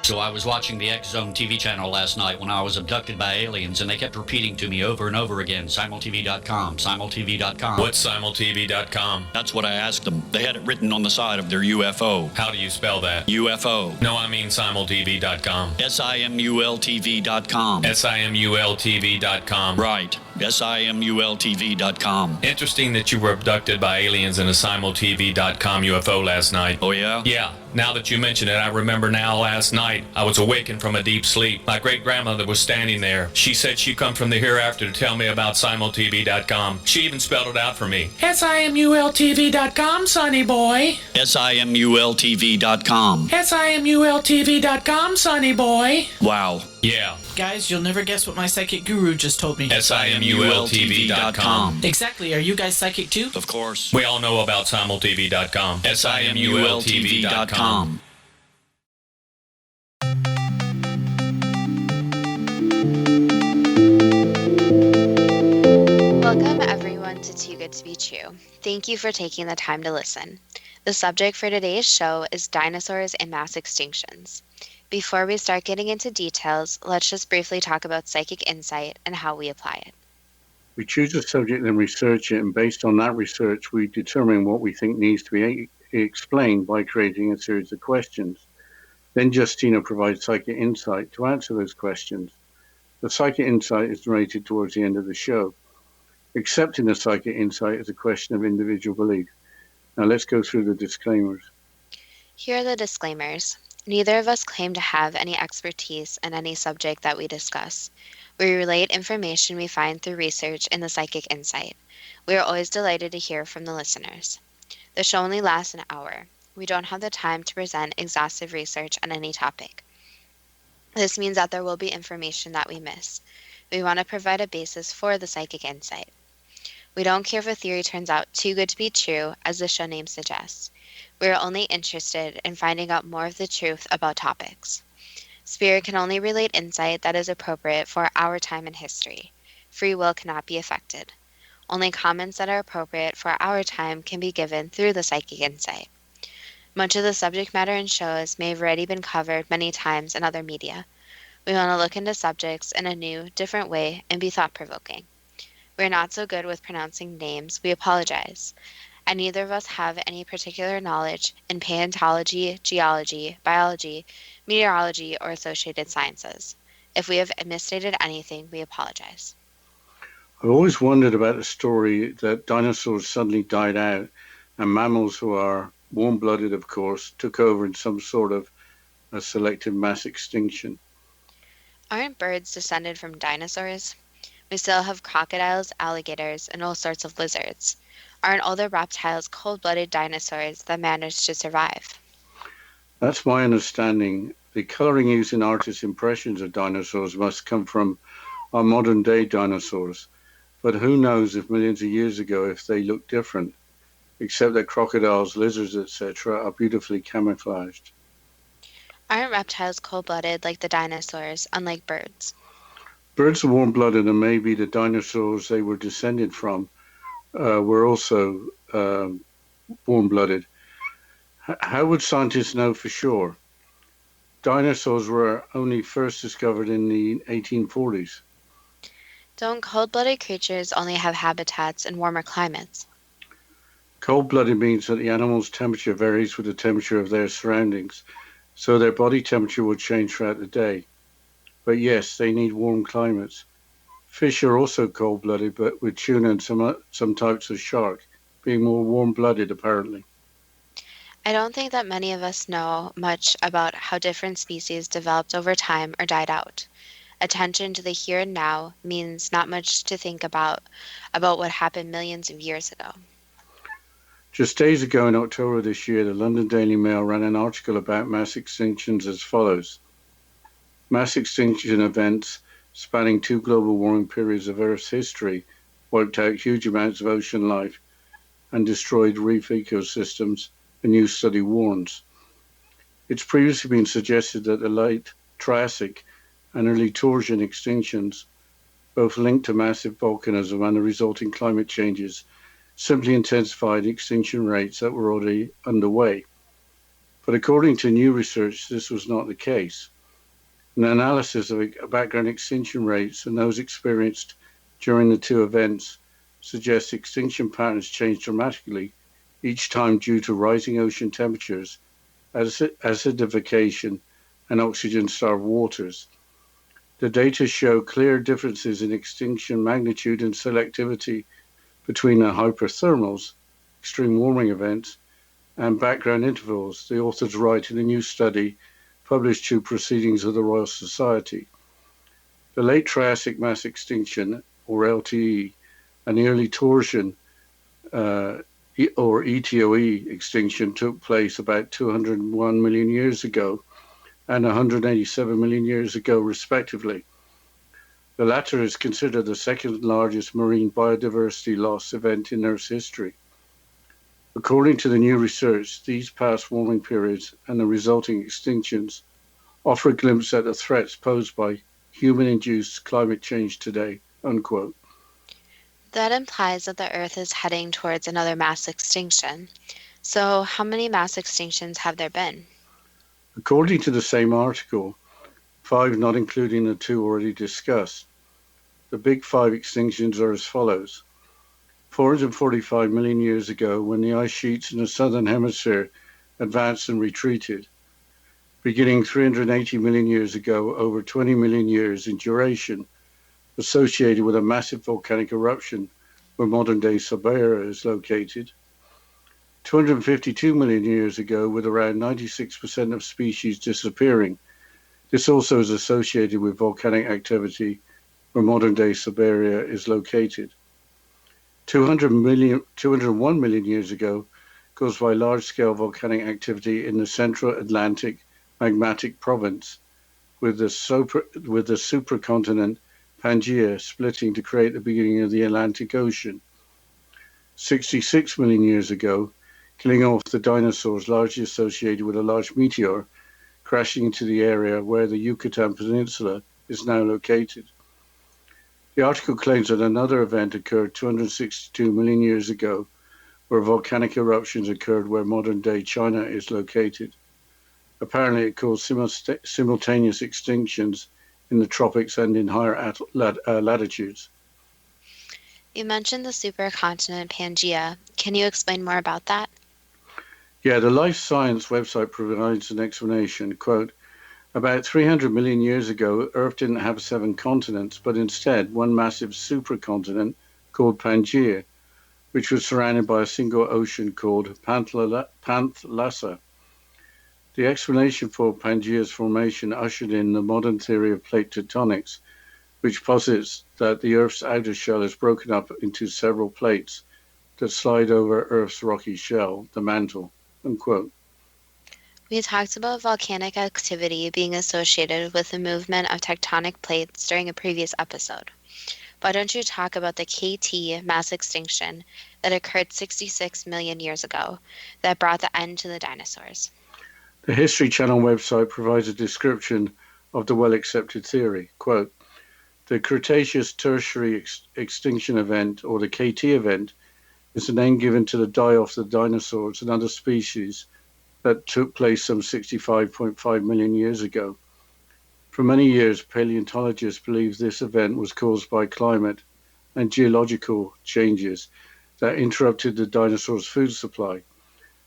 So I was watching the X Zone TV channel last night when I was abducted by aliens, and they kept repeating to me over and over again, simultv.com, simultv.com. What's simultv.com? That's what I asked them. They had it written on the side of their UFO. How do you spell that? UFO. No, I mean simultv.com. simultv.com. simultv.com. Right. simultv.com. Interesting that you were abducted by aliens in a simultv.com UFO last night. Oh, yeah? Yeah. Now that you mention it, I remember now last night I was awakened from a deep sleep. My great-grandmother was standing there. She said she'd come from the hereafter to tell me about simultv.com. She even spelled it out for me. simultv.com, sonny boy. simultv.com. simultv.com, sonny boy. Wow. Yeah. Guys, you'll never guess what my psychic guru just told me. simultv.com. Exactly. Are you guys psychic too? Of course. We all know about simultv.com. simultv.com. Welcome everyone to Too Good to Be True. Thank you for taking the time to listen. The subject for today's show is dinosaurs and mass extinctions. Before we start getting into details, let's just briefly talk about psychic insight and how we apply it. We choose a subject and research it, and based on that research, we determine what we think needs to be explained by creating a series of questions. Then Justina provides psychic insight to answer those questions. The psychic insight is narrated towards the end of the show. Accepting the psychic insight is a question of individual belief. Now let's go through the disclaimers. Here are the disclaimers. Neither of us claim to have any expertise in any subject that we discuss. We relate information we find through research in the psychic insight. We are always delighted to hear from the listeners. The show only lasts an hour. We don't have the time to present exhaustive research on any topic. This means that there will be information that we miss. We want to provide a basis for the psychic insight. We don't care if a theory turns out too good to be true, as the show name suggests. We are only interested in finding out more of the truth about topics. Spirit can only relate insight that is appropriate for our time in history. Free will cannot be affected. Only comments that are appropriate for our time can be given through the psychic insight. Much of the subject matter in shows may have already been covered many times in other media. We want to look into subjects in a new, different way and be thought-provoking. We're not so good with pronouncing names, we apologize. And neither of us have any particular knowledge in paleontology, geology, biology, meteorology, or associated sciences. If we have misstated anything, we apologize. I've always wondered about the story that dinosaurs suddenly died out and mammals, who are warm-blooded, of course, took over in some sort of a selective mass extinction. Aren't birds descended from dinosaurs? We still have crocodiles, alligators, and all sorts of lizards. Aren't all the reptiles cold-blooded dinosaurs that managed to survive? That's my understanding. The coloring used in artists' impressions of dinosaurs must come from our modern-day dinosaurs. But who knows if millions of years ago if they look different, except that crocodiles, lizards, etc. are beautifully camouflaged. Aren't reptiles cold-blooded like the dinosaurs, unlike birds? Birds are warm-blooded, and maybe the dinosaurs they were descended from were also warm-blooded. How would scientists know for sure? Dinosaurs were only first discovered in the 1840s. Don't cold-blooded creatures only have habitats in warmer climates? Cold-blooded means that the animal's temperature varies with the temperature of their surroundings, so their body temperature will change throughout the day. But yes, they need warm climates. Fish are also cold-blooded, but with tuna and some types of shark being more warm-blooded, apparently. I don't think that many of us know much about how different species developed over time or died out. Attention to the here and now means not much to think about what happened millions of years ago. Just days ago in October this year, the London Daily Mail ran an article about mass extinctions as follows. Mass extinction events spanning 2 global warming periods of Earth's history wiped out huge amounts of ocean life and destroyed reef ecosystems, a new study warns. It's previously been suggested that the late Triassic and early Torsion extinctions, both linked to massive volcanism and the resulting climate changes, simply intensified extinction rates that were already underway. But according to new research, this was not the case. An analysis of background extinction rates and those experienced during the two events suggests extinction patterns change dramatically each time due to rising ocean temperatures, acidification, and oxygen-starved waters. The data show clear differences in extinction magnitude and selectivity between the hyperthermals, extreme warming events, and background intervals, the authors write in a new study published through Proceedings of the Royal Society. The late Triassic mass extinction, or LTE, and the early torsion, or ETOE extinction took place about 201 million years ago and 187 million years ago, respectively. The latter is considered the second largest marine biodiversity loss event in Earth's history. According to the new research, these past warming periods and the resulting extinctions offer a glimpse at the threats posed by human-induced climate change today, unquote. That implies that the Earth is heading towards another mass extinction. So, how many mass extinctions have there been? According to the same article, 5 not including the 2 already discussed. The big 5 extinctions are as follows. 445 million years ago, when the ice sheets in the southern hemisphere advanced and retreated. Beginning 380 million years ago, over 20 million years in duration, associated with a massive volcanic eruption where modern-day Siberia is located. 252 million years ago, with around 96% of species disappearing. This also is associated with volcanic activity where modern-day Siberia is located. 201 million years ago, caused by large-scale volcanic activity in the Central Atlantic magmatic province, with the supercontinent Pangaea splitting to create the beginning of the Atlantic Ocean. 66 million years ago, killing off the dinosaurs largely associated with a large meteor crashing into the area where the Yucatan Peninsula is now located. The article claims that another event occurred 262 million years ago, where volcanic eruptions occurred where modern-day China is located. Apparently, it caused simultaneous extinctions in the tropics and in higher latitudes. You mentioned the supercontinent Pangaea. Can you explain more about that? Yeah, the Life Science website provides an explanation. Quote, about 300 million years ago, Earth didn't have 7 continents, but instead one massive supercontinent called Pangaea, which was surrounded by a single ocean called Panthalassa. The explanation for Pangaea's formation ushered in the modern theory of plate tectonics, which posits that the Earth's outer shell is broken up into several plates that slide over Earth's rocky shell, the mantle, unquote. We talked about volcanic activity being associated with the movement of tectonic plates during a previous episode. Why don't you talk about the KT mass extinction that occurred 66 million years ago that brought the end to the dinosaurs? The History Channel website provides a description of the well-accepted theory. Quote, the Cretaceous Tertiary Extinction Event, or the KT event, is the name given to the die-off of the dinosaurs and other species that took place some 65.5 million years ago. For many years, paleontologists believed this event was caused by climate and geological changes that interrupted the dinosaurs' food supply.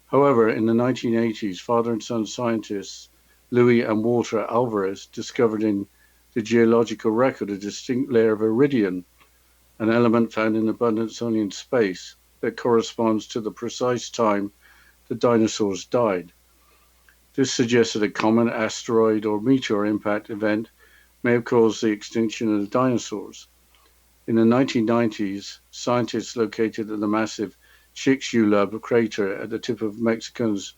However, in the 1980s, father and son scientists Louis and Walter Alvarez discovered in the geological record a distinct layer of iridium, an element found in abundance only in space that corresponds to the precise time the dinosaurs died. This suggests that a common asteroid or meteor impact event may have caused the extinction of the dinosaurs. In the 1990s, scientists located the massive Chicxulub crater at the tip of Mexico's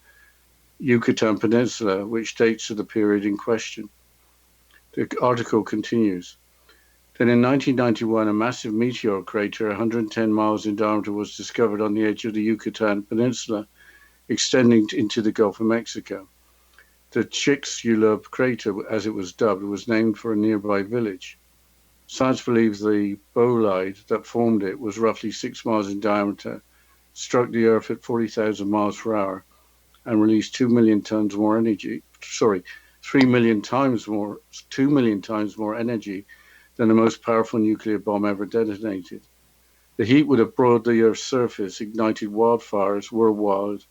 Yucatan Peninsula, which dates to the period in question. The article continues. Then in 1991, a massive meteor crater 110 miles in diameter was discovered on the edge of the Yucatan Peninsula, extending into the Gulf of Mexico. The Chicxulub crater, as it was dubbed, was named for a nearby village. Science believes the bolide that formed it was roughly 6 miles in diameter, struck the Earth at 40,000 miles per hour, and released 2 million tons more energy. 2 million times more energy than the most powerful nuclear bomb ever detonated. The heat would have broiled the Earth's surface, ignited wildfires worldwide,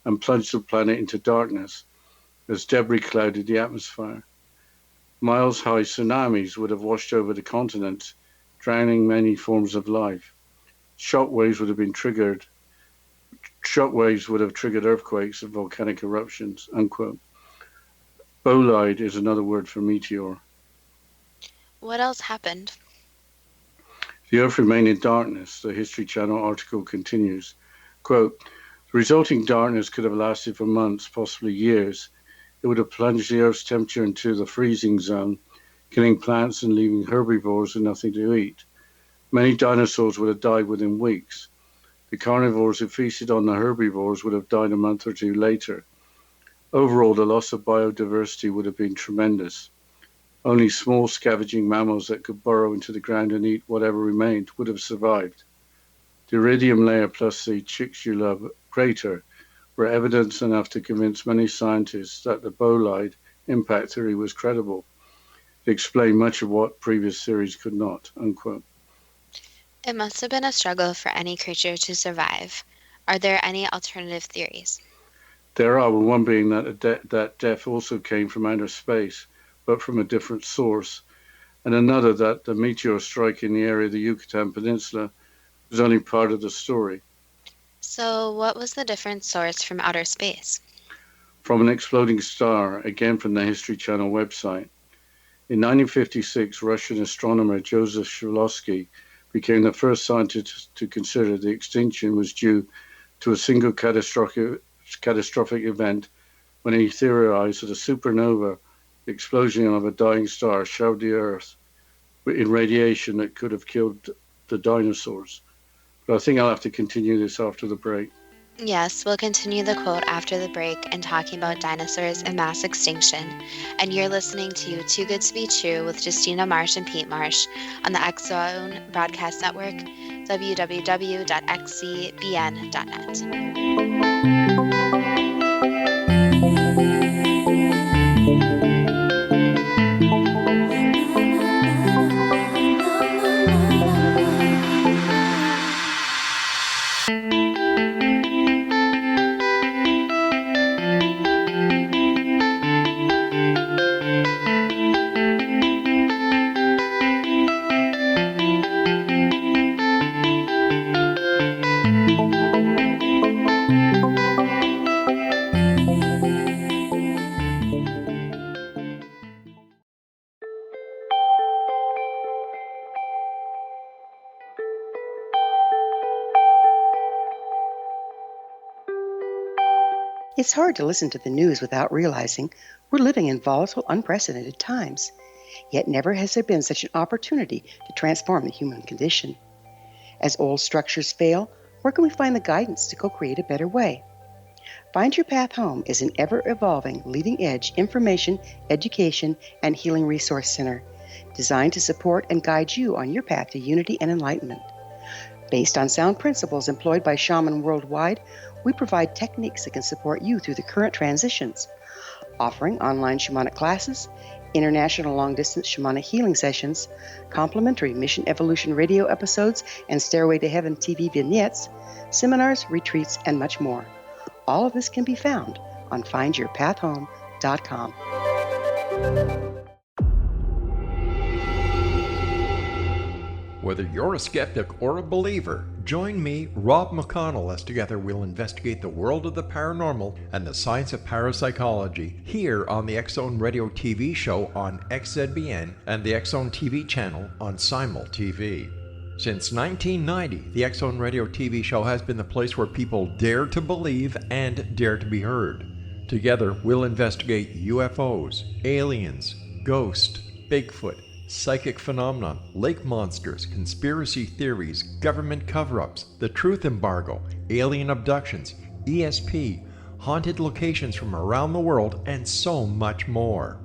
and plunged the planet into darkness as debris clouded the atmosphere. Miles-high tsunamis would have washed over the continents, drowning many forms of life. Shockwaves would have triggered earthquakes and volcanic eruptions, unquote. Bolide is another word for meteor. What else happened? The Earth remained in darkness, the History Channel article continues. Quote, the resulting darkness could have lasted for months, possibly years. It would have plunged the Earth's temperature into the freezing zone, killing plants and leaving herbivores with nothing to eat. Many dinosaurs would have died within weeks. The carnivores who feasted on the herbivores would have died a month or two later. Overall, the loss of biodiversity would have been tremendous. Only small scavenging mammals that could burrow into the ground and eat whatever remained would have survived. The iridium layer plus the Chicxulub crater were evidence enough to convince many scientists that the bolide impact theory was credible. It explained much of what previous theories could not, unquote. It must have been a struggle for any creature to survive. Are there any alternative theories? There are, one being that death also came from outer space, but from a different source, and another that the meteor strike in the area of the Yucatan Peninsula was only part of the story. So what was the different source from outer space? From an exploding star, again from the History Channel website. In 1956, Russian astronomer Joseph Shklovsky became the first scientist to consider the extinction was due to a single catastrophic event when he theorized that a supernova, the explosion of a dying star, showered the Earth in radiation that could have killed the dinosaurs. But I think I'll have to continue this after the break. Yes, we'll continue the quote after the break and talking about dinosaurs and mass extinction. And you're listening to Too Good to Be True with Justina Marsh and Pete Marsh on the X Zone Broadcast Network, www.xzbn.net. It's hard to listen to the news without realizing we're living in volatile, unprecedented times. Yet never has there been such an opportunity to transform the human condition. As old structures fail, where can we find the guidance to co-create a better way? Find Your Path Home is an ever-evolving, leading-edge information, education, and healing resource center designed to support and guide you on your path to unity and enlightenment. Based on sound principles employed by shamans worldwide, we provide techniques that can support you through the current transitions, offering online shamanic classes, international long-distance shamanic healing sessions, complimentary Mission Evolution radio episodes and Stairway to Heaven TV vignettes, seminars, retreats, and much more. All of this can be found on findyourpathhome.com. Whether you're a skeptic or a believer, join me, Rob McConnell, as together we'll investigate the world of the paranormal and the science of parapsychology here on the X Zone Radio TV show on XZBN and the X Zone TV channel on Simul TV. Since 1990, the X Zone Radio TV show has been the place where people dare to believe and dare to be heard. Together, we'll investigate UFOs, aliens, ghosts, Bigfoot, psychic phenomenon, lake monsters, conspiracy theories, government cover-ups, the truth embargo, alien abductions, ESP, haunted locations from around the world, and so much more.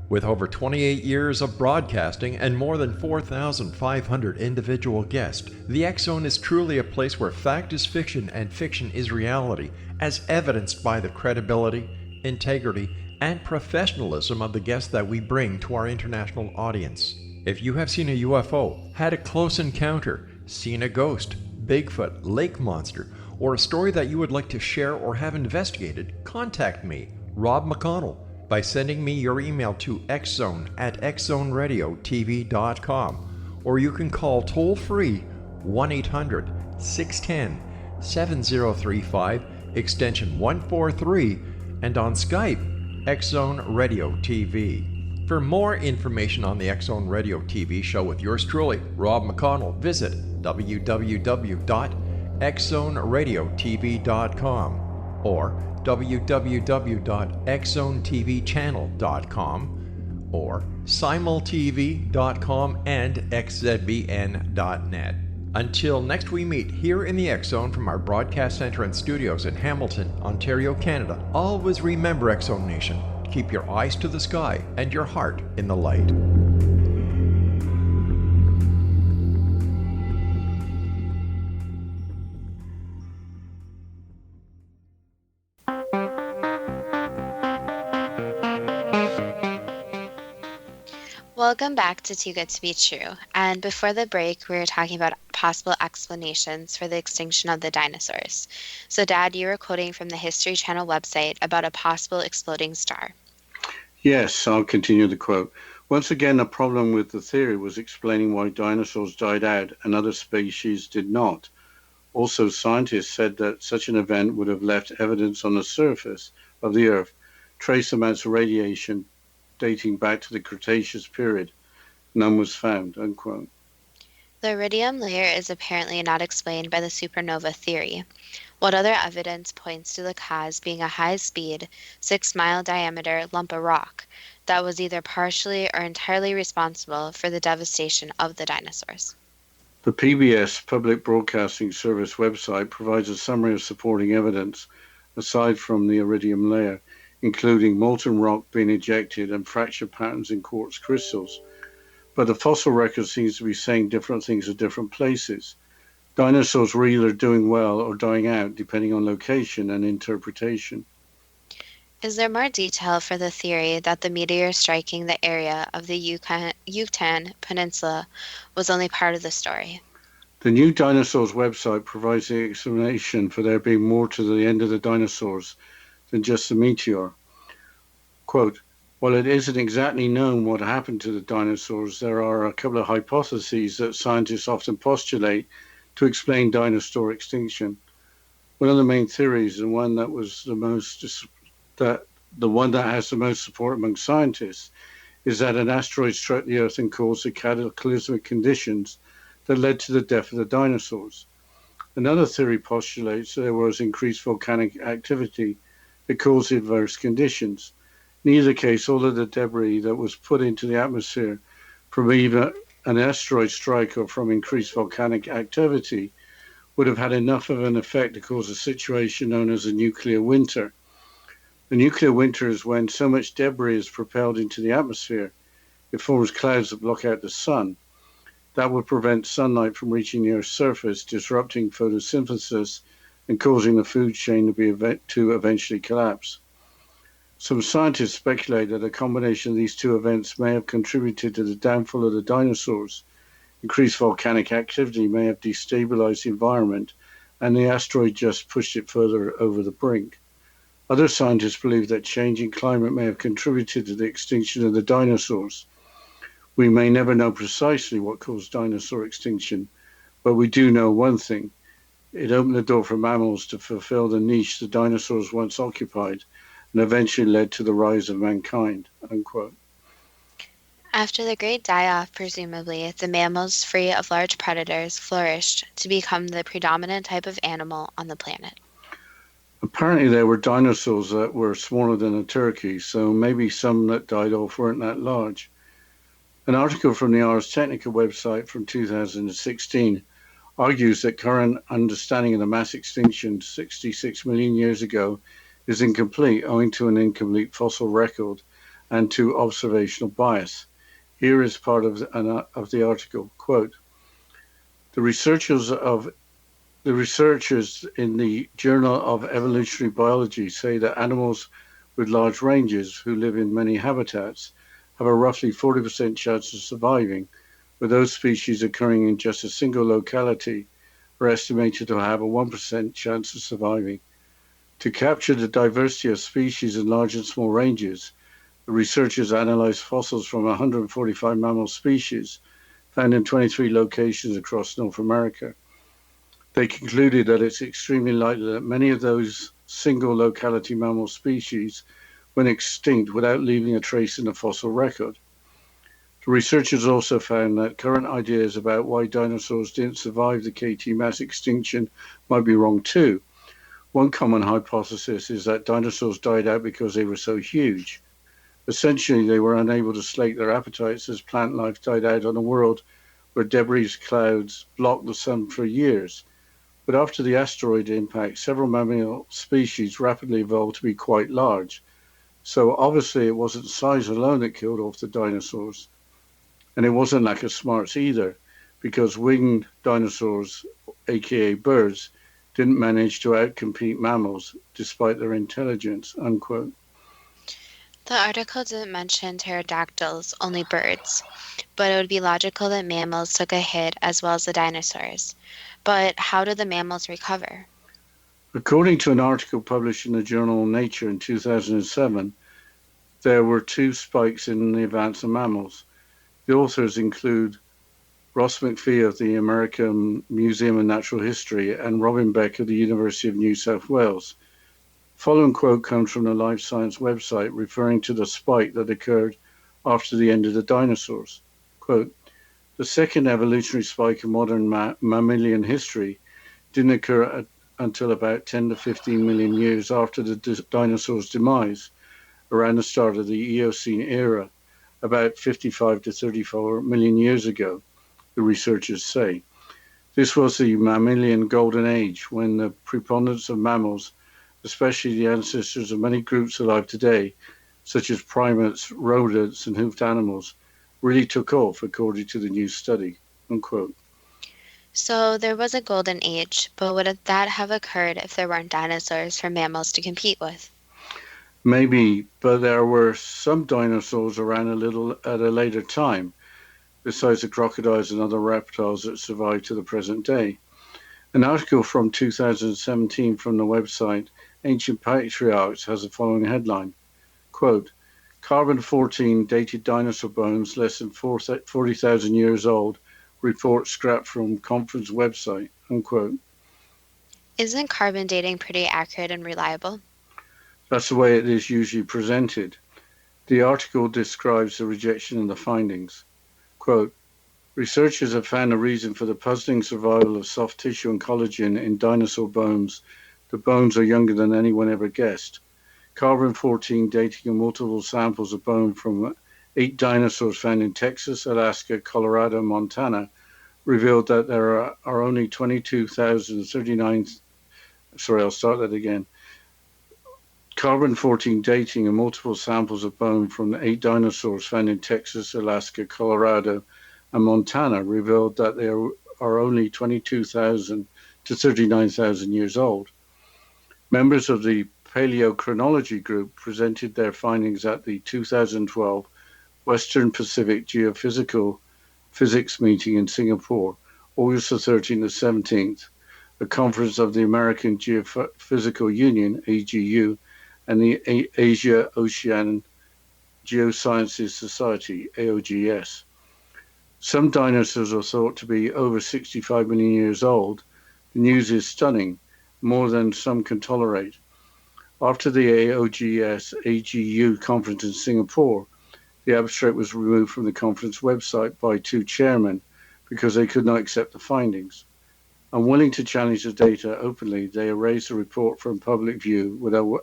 With over 28 years of broadcasting and more than 4,500 individual guests, the X Zone is truly a place where fact is fiction and fiction is reality, as evidenced by the credibility, integrity, and professionalism of the guests that we bring to our international audience. If you have seen a UFO, had a close encounter, seen a ghost, Bigfoot, lake monster, or a story that you would like to share or have investigated, contact me, Rob McConnell, by sending me your email to xzone@xzoneradiotv.com, or you can call toll-free 1-800-610-7035, extension 143, and on Skype, Xzone Radio TV. For more information on the Xzone Radio TV show with yours truly, Rob McConnell, visit www.xzoneradiotv.com or www.xzonetvchannel.com or simultv.com and xzbn.net. Until next we meet here in the X Zone from our broadcast center and studios in Hamilton, Ontario, Canada, always remember, X Zone Nation, keep your eyes to the sky and your heart in the light. Welcome back to Too Good to Be True. And before the break, we were talking about possible explanations for the extinction of the dinosaurs. So, Dad, you were quoting from the History Channel website about a possible exploding star. Yes, I'll continue the quote. Once again, a problem with the theory was explaining why dinosaurs died out and other species did not. Also, scientists said that such an event would have left evidence on the surface of the Earth, trace amounts of radiation dating back to the Cretaceous period. None was found, unquote. The iridium layer is apparently not explained by the supernova theory. What other evidence points to the cause being a high-speed, 6-mile diameter lump of rock that was either partially or entirely responsible for the devastation of the dinosaurs? The PBS Public Broadcasting Service website provides a summary of supporting evidence, aside from the iridium layer, including molten rock being ejected and fracture patterns in quartz crystals. But the fossil record seems to be saying different things at different places. Dinosaurs were either doing well or dying out, depending on location and interpretation. Is there more detail for the theory that the meteor striking the area of the Yucatan Peninsula was only part of the story? The New Dinosaurs website provides the explanation for there being more to the end of the dinosaurs than just the meteor. Quote, while it isn't exactly known what happened to the dinosaurs, there are a couple of hypotheses that scientists often postulate to explain dinosaur extinction. One of the main theories, and one that was the one that has the most support among scientists, is that an asteroid struck the Earth and caused the cataclysmic conditions that led to the death of the dinosaurs. Another theory postulates that there was increased volcanic activity that caused the adverse conditions. In either case, all of the debris that was put into the atmosphere from either an asteroid strike or from increased volcanic activity would have had enough of an effect to cause a situation known as a nuclear winter. The nuclear winter is when so much debris is propelled into the atmosphere, it forms clouds that block out the sun. That would prevent sunlight from reaching the Earth's surface, disrupting photosynthesis and causing the food chain to eventually collapse. Some scientists speculate that a combination of these two events may have contributed to the downfall of the dinosaurs. Increased volcanic activity may have destabilized the environment, and the asteroid just pushed it further over the brink. Other scientists believe that changing climate may have contributed to the extinction of the dinosaurs. We may never know precisely what caused dinosaur extinction, but we do know one thing. It opened the door for mammals to fulfill the niche the dinosaurs once occupied and eventually led to the rise of mankind, unquote. After the great die-off, presumably, the mammals free of large predators flourished to become the predominant type of animal on the planet. Apparently there were dinosaurs that were smaller than a turkey, so maybe some that died off weren't that large. An article from the Ars Technica website from 2016 argues that current understanding of the mass extinction 66 million years ago is incomplete owing to an incomplete fossil record and to observational bias. Here is part of the article. Quote, the researchers in the Journal of Evolutionary Biology say that animals with large ranges who live in many habitats have a roughly 40% chance of surviving, with those species occurring in just a single locality are estimated to have a 1% chance of surviving. To capture the diversity of species in large and small ranges, the researchers analyzed fossils from 145 mammal species found in 23 locations across North America. They concluded that it's extremely likely that many of those single locality mammal species went extinct without leaving a trace in the fossil record. The researchers also found that current ideas about why dinosaurs didn't survive the KT mass extinction might be wrong too. One common hypothesis is that dinosaurs died out because they were so huge. Essentially, they were unable to slake their appetites as plant life died out on a world where debris clouds blocked the sun for years. But after the asteroid impact, several mammal species rapidly evolved to be quite large. So obviously it wasn't size alone that killed off the dinosaurs. And it wasn't lack of smarts either, because winged dinosaurs, aka birds, didn't manage to outcompete mammals despite their intelligence, unquote. The article didn't mention pterodactyls, only birds, but it would be logical that mammals took a hit as well as the dinosaurs. But how did the mammals recover? According to an article published in the journal Nature in 2007, there were two spikes in the advance of mammals. The authors include Ross McPhee of the American Museum of Natural History and Robin Beck of the University of New South Wales. The following quote comes from the Life Science website referring to the spike that occurred after the end of the dinosaurs. Quote, the second evolutionary spike in modern mammalian history didn't occur until about 10 to 15 million years after the dinosaurs' demise, around the start of the Eocene era, about 55 to 34 million years ago, the researchers say. This was the mammalian golden age, when the preponderance of mammals, especially the ancestors of many groups alive today, such as primates, rodents, and hoofed animals, really took off, according to the new study, unquote. So there was a golden age, but would that have occurred if there weren't dinosaurs for mammals to compete with? Maybe, but there were some dinosaurs around at a later time, besides the crocodiles and other reptiles that survived to the present day. An article from 2017 from the website Ancient Patriarchs has the following headline, quote, Carbon-14 dated dinosaur bones less than 40,000 years old, report scrapped from conference website, unquote. Isn't carbon dating pretty accurate and reliable? That's the way it is usually presented. The article describes the rejection and the findings. Quote, researchers have found a reason for the puzzling survival of soft tissue and collagen in dinosaur bones. The bones are younger than anyone ever guessed. Carbon-14 dating of multiple samples of bone from 8 dinosaurs found in Texas, Alaska, Colorado, and Montana revealed that there are only 22,039. Sorry, I'll start that again. Carbon-14 dating of multiple samples of bone from 8 dinosaurs found in Texas, Alaska, Colorado, and Montana revealed that there are only 22,000 to 39,000 years old. Members of the Paleochronology group presented their findings at the 2012 Western Pacific Geophysical Physics meeting in Singapore, August the 13th to 17th, a conference of the American Geophysical Union, AGU, and the Asia Ocean Geosciences Society, AOGS. Some dinosaurs are thought to be over 65 million years old. The news is stunning, more than some can tolerate. After the AOGS AGU conference in Singapore, the abstract was removed from the conference website by 2 chairmen because they could not accept the findings. Unwilling to challenge the data openly, they erased the report from public view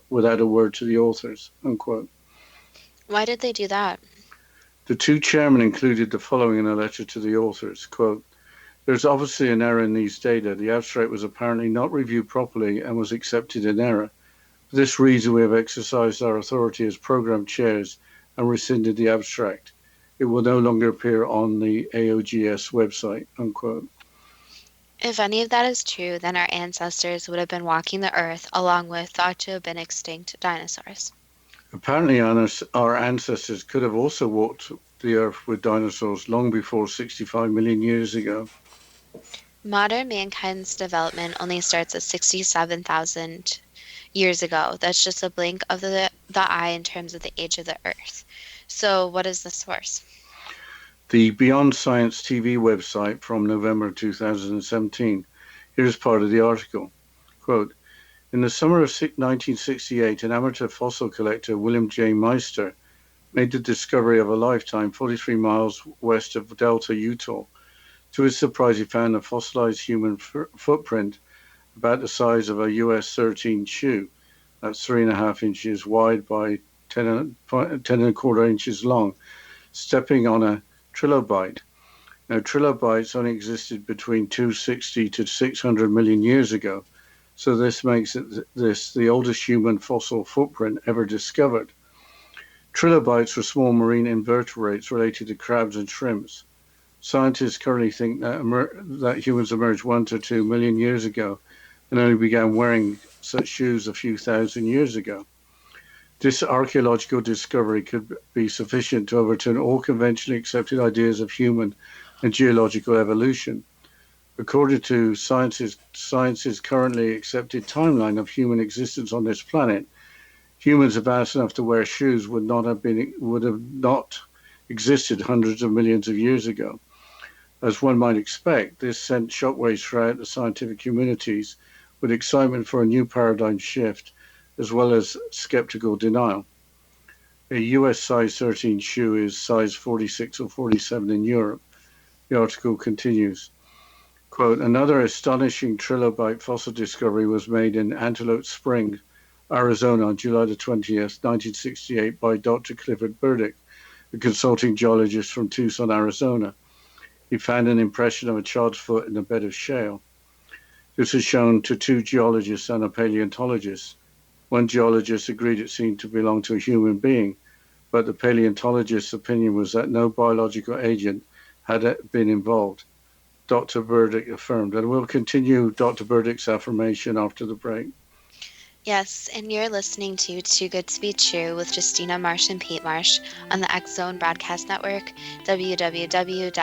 without a word to the authors, unquote. Why did they do that? The 2 chairmen included the following in a letter to the authors, quote, there's obviously an error in these data. The abstract was apparently not reviewed properly and was accepted in error. For this reason, we have exercised our authority as program chairs and rescinded the abstract. It will no longer appear on the AOGS website, unquote. If any of that is true, then our ancestors would have been walking the earth along with thought to have been extinct dinosaurs. Apparently, our ancestors could have also walked the Earth with dinosaurs long before 65 million years ago. Modern mankind's development only starts at 67,000 years ago. That's just a blink of the eye in terms of the age of the Earth. So, what is the source? The Beyond Science TV website from November 2017. Here's part of the article. Quote, in the summer of 1968, an amateur fossil collector, William J. Meister, made the discovery of a lifetime 43 miles west of Delta, Utah. To his surprise, he found a fossilized human footprint about the size of a US 13 shoe. That's 3.5 inches wide by 10.25 inches long, stepping on a trilobite. Now, trilobites only existed between 260 to 600 million years ago, so this makes this the oldest human fossil footprint ever discovered. Trilobites were small marine invertebrates related to crabs and shrimps. Scientists currently think that humans emerged 1 to 2 million years ago and only began wearing such shoes a few thousand years ago. This archaeological discovery could be sufficient to overturn all conventionally accepted ideas of human and geological evolution. According to science's currently accepted timeline of human existence on this planet, humans advanced enough to wear shoes would have not existed hundreds of millions of years ago. As one might expect, this sent shockwaves throughout the scientific communities with excitement for a new paradigm shift, as well as skeptical denial. A US size 13 shoe is size 46 or 47 in Europe. The article continues. Quote, another astonishing trilobite fossil discovery was made in Antelope Springs, Arizona on July the 20th, 1968 by Dr. Clifford Burdick, a consulting geologist from Tucson, Arizona. He found an impression of a child's foot in a bed of shale. This was shown to 2 geologists and a paleontologist. One geologist agreed it seemed to belong to a human being, but the paleontologist's opinion was that no biological agent had been involved. Dr. Burdick affirmed, and we'll continue Dr. Burdick's affirmation after the break. Yes, and you're listening to Too Good to Be True with Justina Marsh and Pete Marsh on the X Zone Broadcast Network, www.xzbn.net.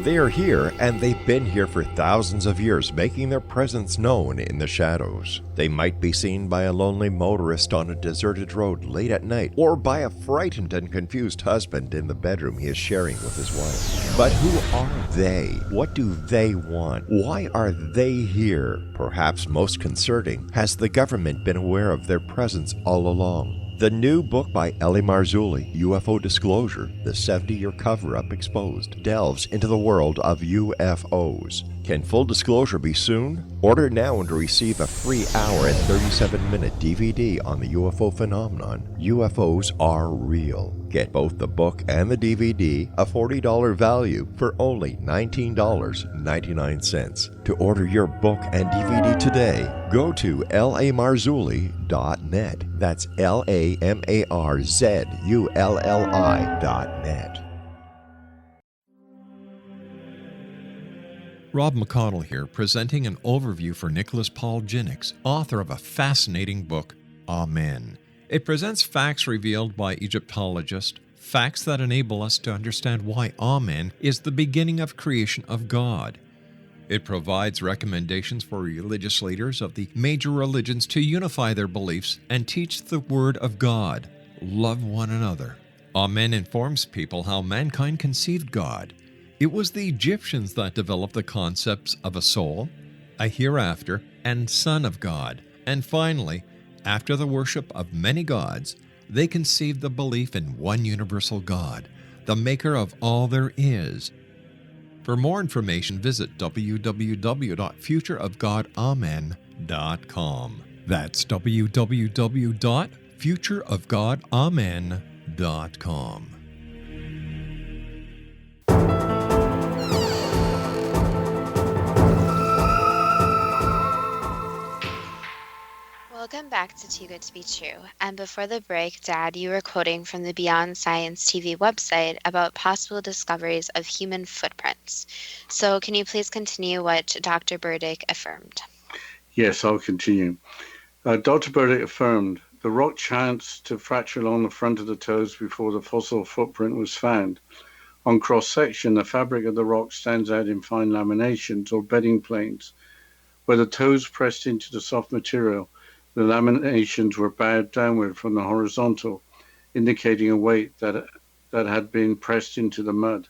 They are here, and they've been here for thousands of years, making their presence known in the shadows. They might be seen by a lonely motorist on a deserted road late at night, or by a frightened and confused husband in the bedroom he is sharing with his wife. But who are they? What do they want? Why are they here? Perhaps most concerning, has the government been aware of their presence all along? The new book by Ellie Marzulli, UFO Disclosure, the 70-year cover-up exposed, delves into the world of UFOs. Can full disclosure be soon? Order now and receive a free hour and 37-minute DVD on the UFO phenomenon. UFOs are real. Get both the book and the DVD, a $40 value, for only $19.99. To order your book and DVD today, go to lamarzulli.net. That's LAMARZULLI.net. Rob McConnell here, presenting an overview for Nicholas Paul Jennings, author of a fascinating book, Amen. It presents facts revealed by Egyptologists, facts that enable us to understand why Amen is the beginning of creation of God. It provides recommendations for religious leaders of the major religions to unify their beliefs and teach the Word of God. Love one another. Amen informs people how mankind conceived God. It was the Egyptians that developed the concepts of a soul, a hereafter, and Son of God. And finally, after the worship of many gods, they conceived the belief in one universal God, the maker of all there is. For more information, visit www.futureofgodamen.com. That's www.futureofgodamen.com. Welcome back to Too Good to Be True. And before the break, Dad, you were quoting from the Beyond Science TV website about possible discoveries of human footprints. So can you please continue what Dr. Burdick affirmed? Yes, I'll continue. Dr. Burdick affirmed the rock chanced to fracture along the front of the toes before the fossil footprint was found. On cross-section, the fabric of the rock stands out in fine laminations or bedding planes. Where the toes pressed into the soft material, the laminations were bowed downward from the horizontal, indicating a weight that had been pressed into the mud.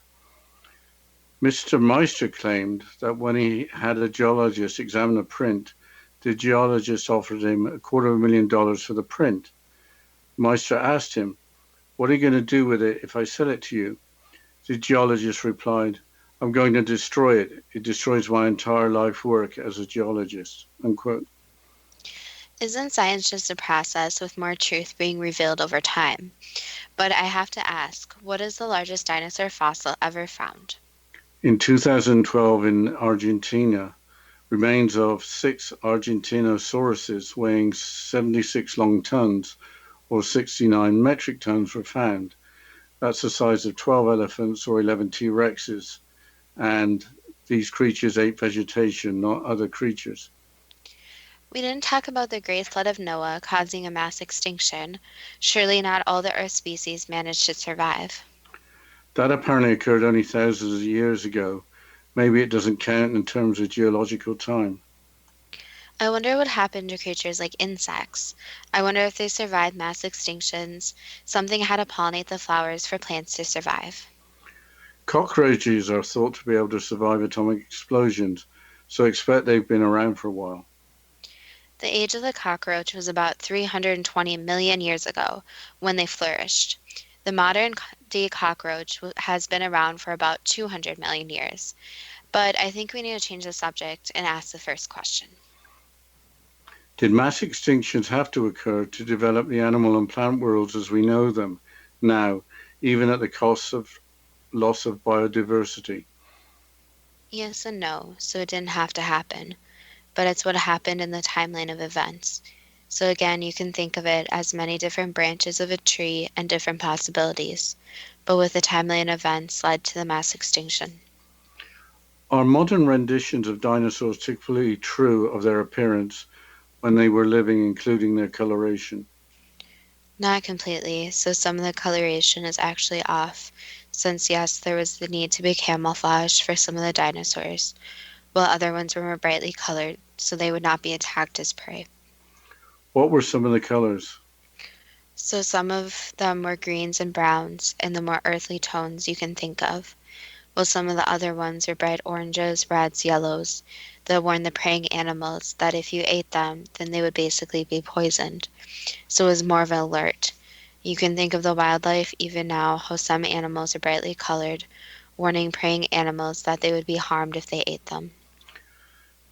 Mr. Meister claimed that when he had a geologist examine the print, the geologist offered him $250,000 for the print. Meister asked him, "What are you going to do with it if I sell it to you?" The geologist replied, "I'm going to destroy it. It destroys my entire life work as a geologist," unquote. Isn't science just a process with more truth being revealed over time? But I have to ask, what is the largest dinosaur fossil ever found? In 2012 in Argentina, remains of 6 Argentinosauruses weighing 76 long tons or 69 metric tons were found. That's the size of 12 elephants or 11 T-Rexes. And these creatures ate vegetation, not other creatures. We didn't talk about the Great Flood of Noah causing a mass extinction. Surely not all the Earth species managed to survive. That apparently occurred only thousands of years ago. Maybe it doesn't count in terms of geological time. I wonder what happened to creatures like insects. I wonder if they survived mass extinctions. Something had to pollinate the flowers for plants to survive. Cockroaches are thought to be able to survive atomic explosions, so expect they've been around for a while. The age of the cockroach was about 320 million years ago, when they flourished. The modern-day cockroach has been around for about 200 million years. But I think we need to change the subject and ask the first question. Did mass extinctions have to occur to develop the animal and plant worlds as we know them now, even at the cost of loss of biodiversity? Yes and no, so it didn't have to happen. But it's what happened in the timeline of events. So again, you can think of it as many different branches of a tree and different possibilities, but with the timeline events led to the mass extinction. Are modern renditions of dinosaurs typically true of their appearance when they were living, including their coloration? Not completely, so some of the coloration is actually off, since yes, there was the need to be camouflaged for some of the dinosaurs, while other ones were more brightly colored, so they would not be attacked as prey. What were some of the colors? So some of them were greens and browns, and the more earthly tones you can think of, while some of the other ones were bright oranges, reds, yellows, that warned the preying animals that if you ate them, then they would basically be poisoned. So it was more of an alert. You can think of the wildlife even now, how some animals are brightly colored, warning preying animals that they would be harmed if they ate them.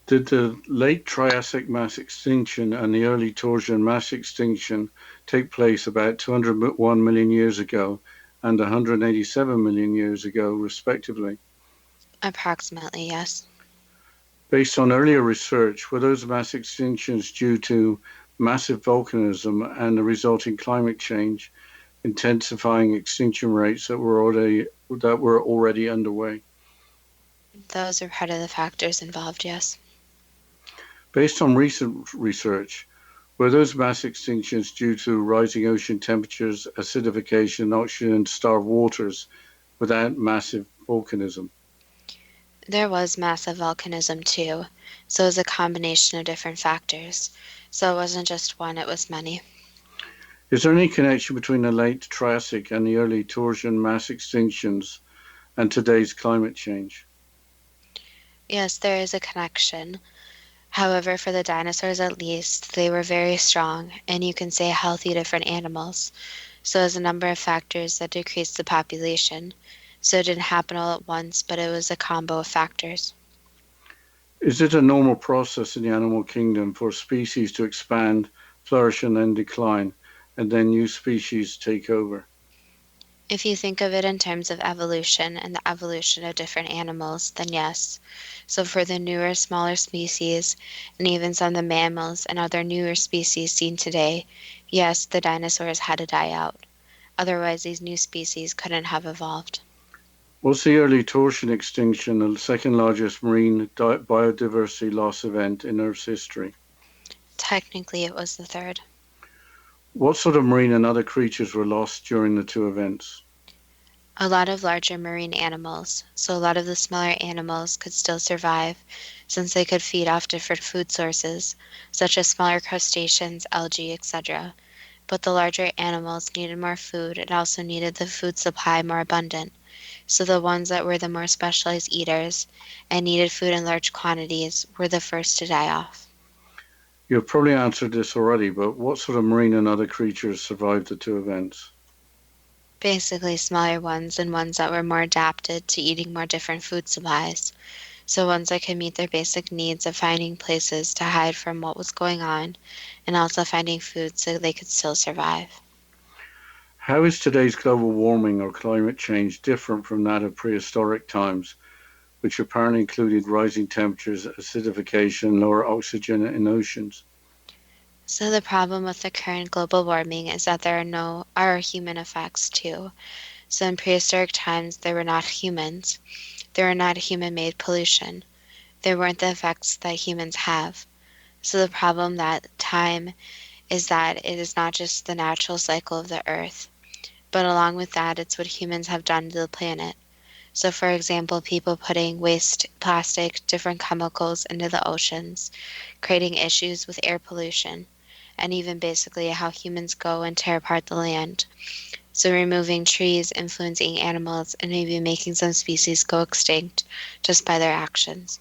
Did the late Triassic mass extinction and the early Torsion mass extinction take place about 201 million years ago and 187 million years ago, respectively? Approximately, yes. Based on earlier research, were those mass extinctions due to massive volcanism and the resulting climate change, intensifying extinction rates that were already underway? Those are part of the factors involved, yes. Based on recent research, were those mass extinctions due to rising ocean temperatures, acidification, oxygen-starved waters without massive volcanism? There was massive volcanism too, so it was a combination of different factors. So it wasn't just one, it was many. Is there any connection between the late Triassic and the early Torsion mass extinctions and today's climate change? Yes, there is a connection. However, for the dinosaurs at least, they were very strong, and you can say healthy different animals. So there's a number of factors that decreased the population. So it didn't happen all at once, but it was a combo of factors. Is it a normal process in the animal kingdom for species to expand, flourish, and then decline, and then new species take over? If you think of it in terms of evolution and the evolution of different animals, then yes. So for the newer, smaller species, and even some of the mammals and other newer species seen today, yes, the dinosaurs had to die out. Otherwise, these new species couldn't have evolved. Was the early Torsion extinction the second largest marine biodiversity loss event in Earth's history? Technically, it was the third. What sort of marine and other creatures were lost during the two events? A lot of larger marine animals, so a lot of the smaller animals could still survive since they could feed off different food sources, such as smaller crustaceans, algae, etc. But the larger animals needed more food and also needed the food supply more abundant. So the ones that were the more specialized eaters and needed food in large quantities were the first to die off. You have probably answered this already, but what sort of marine and other creatures survived the two events? Basically smaller ones and ones that were more adapted to eating more different food supplies. So ones that could meet their basic needs of finding places to hide from what was going on and also finding food so they could still survive. How is today's global warming or climate change different from that of prehistoric times, which apparently included rising temperatures, acidification, lower oxygen in oceans? So the problem with the current global warming is that there are human effects too. So in prehistoric times, there were not humans. There were not human-made pollution. There weren't the effects that humans have. So the problem that time is that it is not just the natural cycle of the earth, but along with that, it's what humans have done to the planet. So for example, people putting waste, plastic, different chemicals into the oceans, creating issues with air pollution, and even basically how humans go and tear apart the land. So removing trees, influencing animals, and maybe making some species go extinct just by their actions.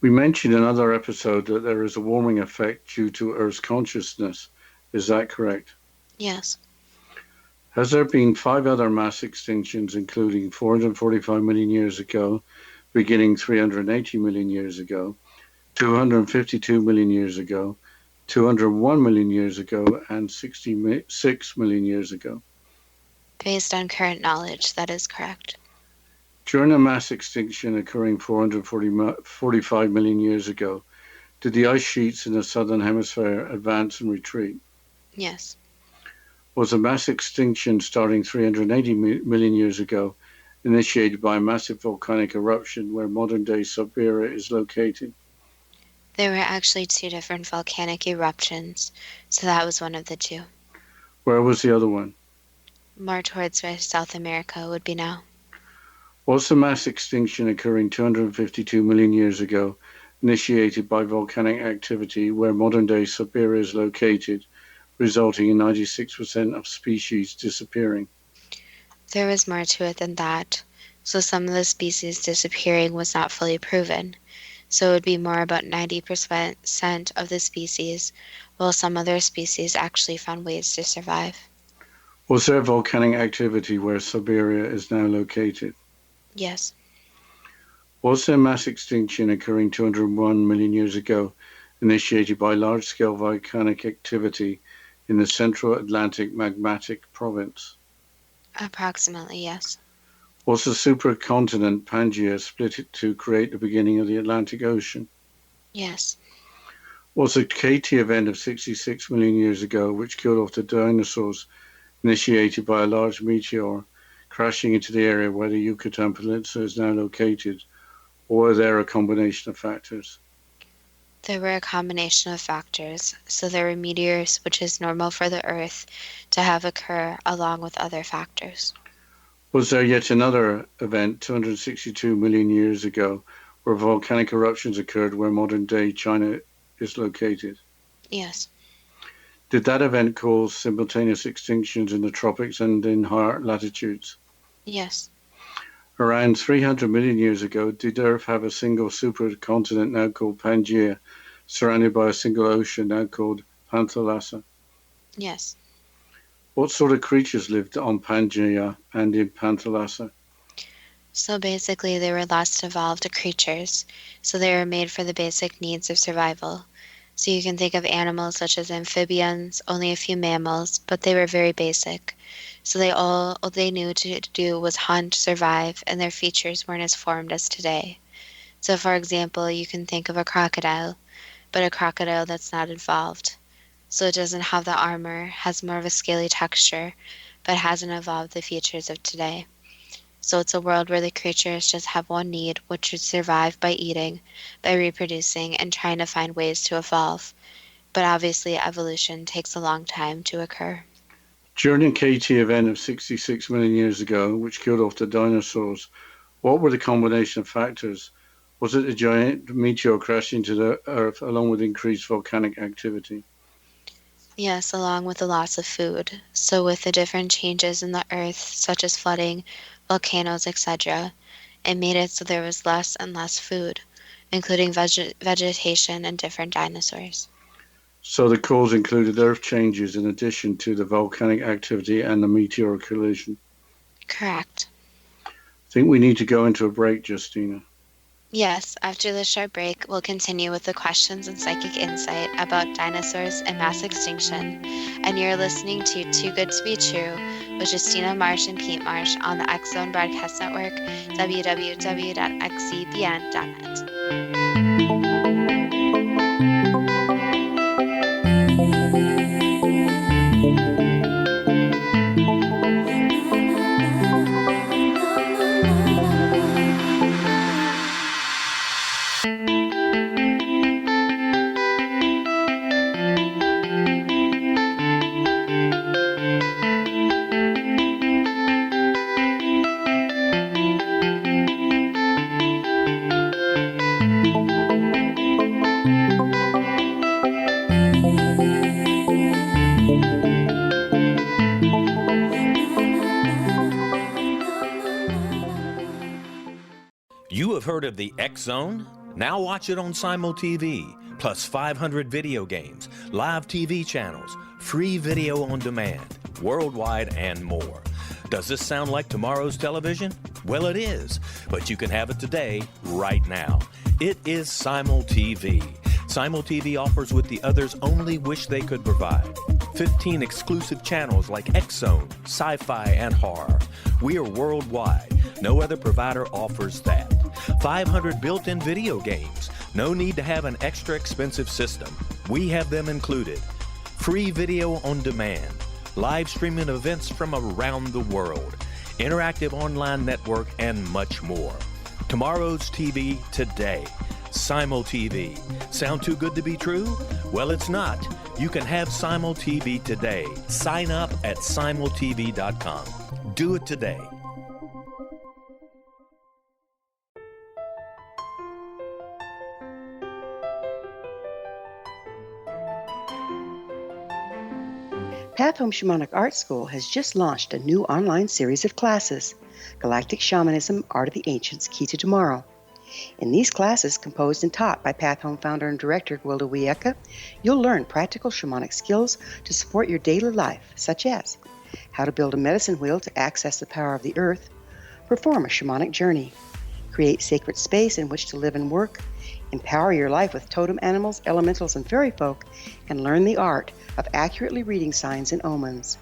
We mentioned in another episode that there is a warming effect due to Earth's consciousness. Is that correct? Yes. Has there been 5 other mass extinctions, including 445 million years ago, beginning 380 million years ago, 252 million years ago, 201 million years ago, and 66 million years ago? Based on current knowledge, that is correct. During a mass extinction occurring 445 million years ago, did the ice sheets in the southern hemisphere advance and retreat? Yes. Was a mass extinction starting 380 million years ago initiated by a massive volcanic eruption where modern-day Siberia is located? There were actually 2 different volcanic eruptions, so that was one of the 2. Where was the other one? More towards where South America would be now. Was the mass extinction occurring 252 million years ago initiated by volcanic activity where modern-day Siberia is located, resulting in 96% of species disappearing? There was more to it than that, so some of the species disappearing was not fully proven. So it would be more about 90% of the species, while some other species actually found ways to survive. Was there volcanic activity where Siberia is now located? Yes. Was there mass extinction occurring 201 million years ago initiated by large-scale volcanic activity in the Central Atlantic Magmatic Province? Approximately, yes. Was the supercontinent Pangaea split to create the beginning of the Atlantic Ocean? Yes. Was the KT event of 66 million years ago, which killed off the dinosaurs, initiated by a large meteor crashing into the area where the Yucatan Peninsula is now located, or were there a combination of factors? There were a combination of factors, so there were meteors, which is normal for the Earth to have occur along with other factors. Was there yet another event 262 million years ago where volcanic eruptions occurred where modern-day China is located? Yes. Did that event cause simultaneous extinctions in the tropics and in higher latitudes? Yes. Around 300 million years ago, did Earth have a single supercontinent now called Pangaea, surrounded by a single ocean now called Panthalassa? Yes. What sort of creatures lived on Pangaea and in Panthalassa? So basically, they were less evolved creatures, so they were made for the basic needs of survival. So you can think of animals such as amphibians, only a few mammals, but they were very basic. So all they knew to do was hunt, survive, and their features weren't as formed as today. So for example, you can think of a crocodile, but a crocodile that's not evolved. So it doesn't have the armor, has more of a scaly texture, but hasn't evolved the features of today. So it's a world where the creatures just have one need, which is survive by eating, by reproducing, and trying to find ways to evolve. But obviously evolution takes a long time to occur. During the KT event of 66 million years ago, which killed off the dinosaurs, what were the combination of factors? Was it a giant meteor crashing to the Earth along with increased volcanic activity? Yes, along with the loss of food. So with the different changes in the Earth, such as flooding, volcanoes, etc., it made it so there was less and less food, including vegetation and different dinosaurs. So the cause included Earth changes in addition to the volcanic activity and the meteor collision. Correct. I think we need to go into a break, Justina. Yes, after this short break, we'll continue with the questions and psychic insight about dinosaurs and mass extinction. And you're listening to Too Good to Be True with Justina Marsh and Pete Marsh on the X Zone Broadcast Network, www.xzbn.net. You have heard of the X Zone? Now watch it on Simul TV, plus 500 video games, live TV channels, free video on demand, worldwide, and more. Does this sound like tomorrow's television? Well, it is, but you can have it today, right now. It is Simul TV. Simul TV offers what the others only wish they could provide. 15 exclusive channels like X Zone, sci-fi, and horror. We are worldwide. No other provider offers that. 500 built-in video games. No need to have an extra expensive system. We have them included. Free video on demand. Live streaming events from around the world. Interactive online network, and much more. Tomorrow's TV today. Simul TV. Sound too good to be true? Well, it's not. You can have Simul TV today. Sign up at simultv.com. Do it today. Path Home Shamanic Art School has just launched a new online series of classes, Galactic Shamanism, Art of the Ancients, Key to Tomorrow. In these classes, composed and taught by Path Home founder and director Gwilda Wiyaka, you'll learn practical shamanic skills to support your daily life, such as how to build a medicine wheel to access the power of the earth, perform a shamanic journey, create sacred space in which to live and work, empower your life with totem animals, elementals, and fairy folk, and learn the art of accurately reading signs and omens.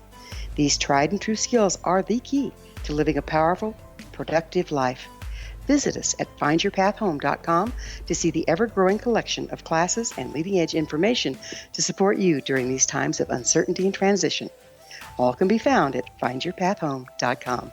These tried and true skills are the key to living a powerful, productive life. Visit us at findyourpathhome.com to see the ever-growing collection of classes and leading-edge information to support you during these times of uncertainty and transition. All can be found at findyourpathhome.com.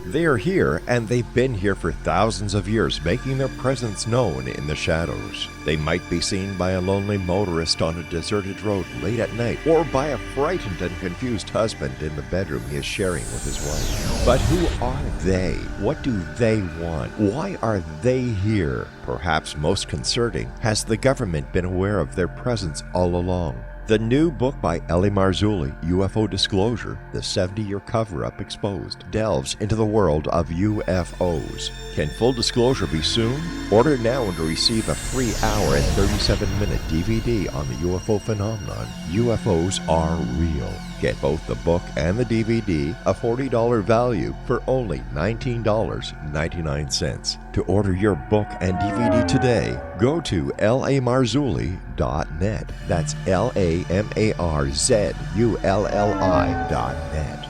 They are here, and they've been here for thousands of years, making their presence known in the shadows. They might be seen by a lonely motorist on a deserted road late at night, or by a frightened and confused husband in the bedroom he is sharing with his wife. But who are they? What do they want? Why are they here? Perhaps most concerning, has the government been aware of their presence all along? The new book by Ellie Marzulli, UFO Disclosure, The 70-Year Cover-Up Exposed, delves into the world of UFOs. Can full disclosure be soon? Order now and receive a free hour and 37-minute DVD on the UFO phenomenon. UFOs are real. Get both the book and the DVD, a $40 value, for only $19.99. To order your book and DVD today, go to lamarzulli.net. That's LAMARZULLI.net.